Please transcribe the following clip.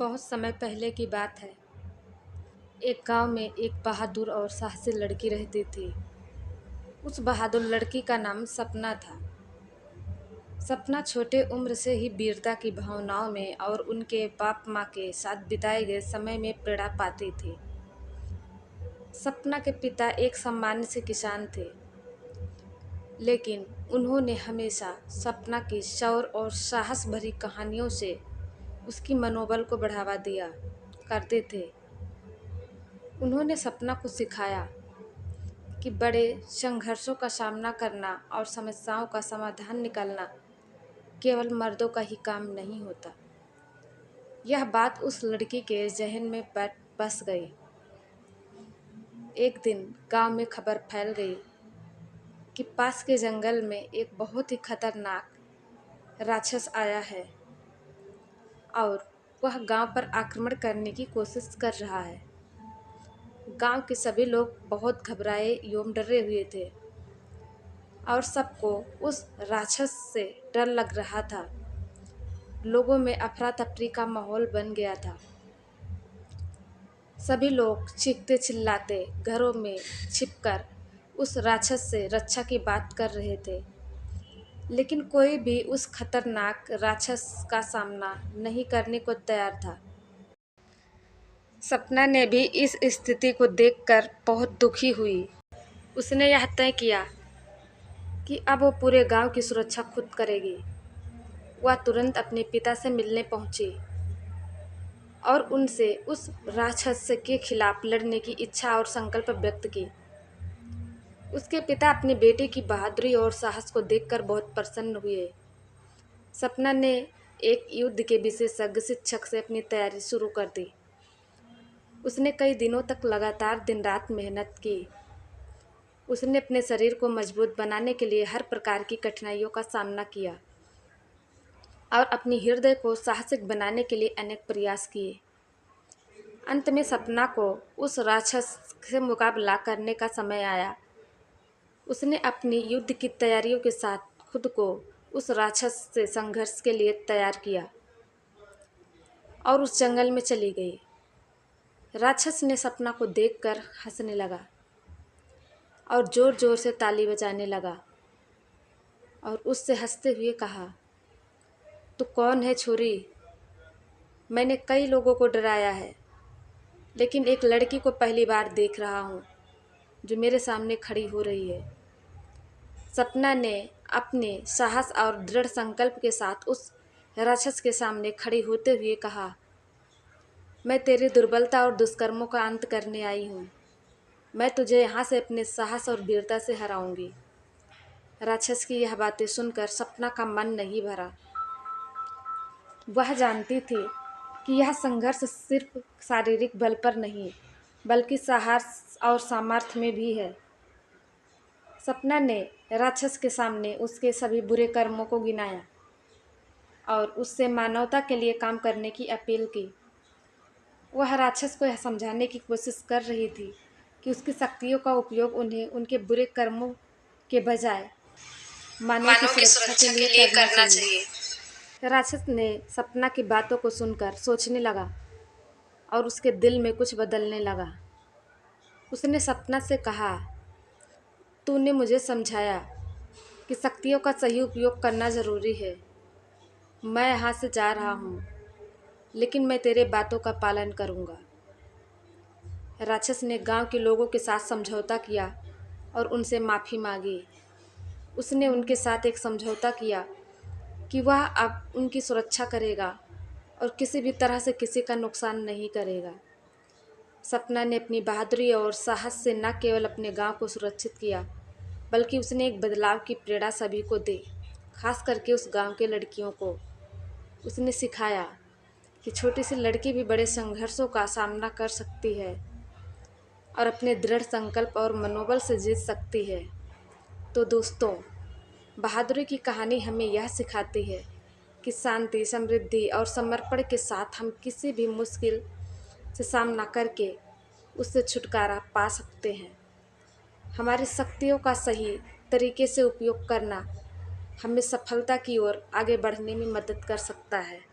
बहुत समय पहले की बात है। एक गांव में एक बहादुर और साहसी लड़की रहती थी। उस बहादुर लड़की का नाम सपना था। सपना छोटे उम्र से ही वीरता की भावनाओं में और उनके बाप माँ के साथ बिताए गए समय में प्रेरणा पाती थी। सपना के पिता एक सामान्य से किसान थे, लेकिन उन्होंने हमेशा सपना की शौर्य और साहस भरी कहानियों से उसकी मनोबल को बढ़ावा दिया करते थे। उन्होंने सपना को सिखाया कि बड़े संघर्षों का सामना करना और समस्याओं का समाधान निकालना केवल मर्दों का ही काम नहीं होता। यह बात उस लड़की के जहन में बस गई। एक दिन गांव में खबर फैल गई कि पास के जंगल में एक बहुत ही खतरनाक राक्षस आया है और वह गांव पर आक्रमण करने की कोशिश कर रहा है। गांव के सभी लोग बहुत घबराए एवं डरे हुए थे और सबको उस राक्षस से डर लग रहा था। लोगों में अफरा तफरी का माहौल बन गया था। सभी लोग चीखते चिल्लाते घरों में छिपकर उस राक्षस से रक्षा की बात कर रहे थे, लेकिन कोई भी उस खतरनाक राक्षस का सामना नहीं करने को तैयार था। सपना ने भी इस स्थिति को देखकर बहुत दुखी हुई। उसने यह तय किया कि अब वो पूरे गांव की सुरक्षा खुद करेगी। वह तुरंत अपने पिता से मिलने पहुंची और उनसे उस राक्षस के खिलाफ लड़ने की इच्छा और संकल्प व्यक्त की। उसके पिता अपनी बेटी की बहादुरी और साहस को देखकर बहुत प्रसन्न हुए। सपना ने एक युद्ध के विशेषज्ञ शिक्षक से अपनी तैयारी शुरू कर दी। उसने कई दिनों तक लगातार दिन रात मेहनत की। उसने अपने शरीर को मजबूत बनाने के लिए हर प्रकार की कठिनाइयों का सामना किया और अपनी हृदय को साहसिक बनाने के लिए अनेक प्रयास किए। अंत में सपना को उस राक्षस से मुकाबला करने का समय आया। उसने अपनी युद्ध की तैयारियों के साथ खुद को उस राक्षस से संघर्ष के लिए तैयार किया और उस जंगल में चली गई। राक्षस ने सपना को देखकर हंसने लगा और जोर जोर से ताली बजाने लगा और उससे हंसते हुए कहा, "तू कौन है छोरी? मैंने कई लोगों को डराया है, लेकिन एक लड़की को पहली बार देख रहा हूँ जो मेरे सामने खड़ी हो रही है।" सपना ने अपने साहस और दृढ़ संकल्प के साथ उस राक्षस के सामने खड़ी होते हुए कहा, "मैं तेरी दुर्बलता और दुष्कर्मों का अंत करने आई हूँ। मैं तुझे यहाँ से अपने साहस और वीरता से हराऊंगी।" राक्षस की यह बातें सुनकर सपना का मन नहीं भरा। वह जानती थी कि यह संघर्ष सिर्फ शारीरिक बल पर नहीं, बल्कि साहस और सामर्थ्य में भी है। सपना ने राक्षस के सामने उसके सभी बुरे कर्मों को गिनाया और उससे मानवता के लिए काम करने की अपील की। वह राक्षस को यह समझाने की कोशिश कर रही थी कि उसकी शक्तियों का उपयोग उन्हें उनके बुरे कर्मों के बजाय मानव की सुरक्षा के लिए करना चाहिए। राक्षस ने सपना की बातों को सुनकर सोचने लगा और उसके दिल में कुछ बदलने लगा। उसने सपना से कहा, "तूने मुझे समझाया कि शक्तियों का सही उपयोग करना जरूरी है। मैं यहाँ से जा रहा हूँ, लेकिन मैं तेरे बातों का पालन करूँगा।" राक्षस ने गांव के लोगों के साथ समझौता किया और उनसे माफ़ी मांगी। उसने उनके साथ एक समझौता किया कि वह अब उनकी सुरक्षा करेगा और किसी भी तरह से किसी का नुकसान नहीं करेगा। सपना ने अपनी बहादुरी और साहस से न केवल अपने गांव को सुरक्षित किया, बल्कि उसने एक बदलाव की प्रेरणा सभी को दी, खास करके उस गांव के लड़कियों को। उसने सिखाया कि छोटी सी लड़की भी बड़े संघर्षों का सामना कर सकती है और अपने दृढ़ संकल्प और मनोबल से जीत सकती है। तो दोस्तों, बहादुरी की कहानी हमें यह सिखाती है कि शांति, समृद्धि और समर्पण के साथ हम किसी भी मुश्किल से सामना करके उससे छुटकारा पा सकते हैं। हमारी शक्तियों का सही तरीके से उपयोग करना हमें सफलता की ओर आगे बढ़ने में मदद कर सकता है।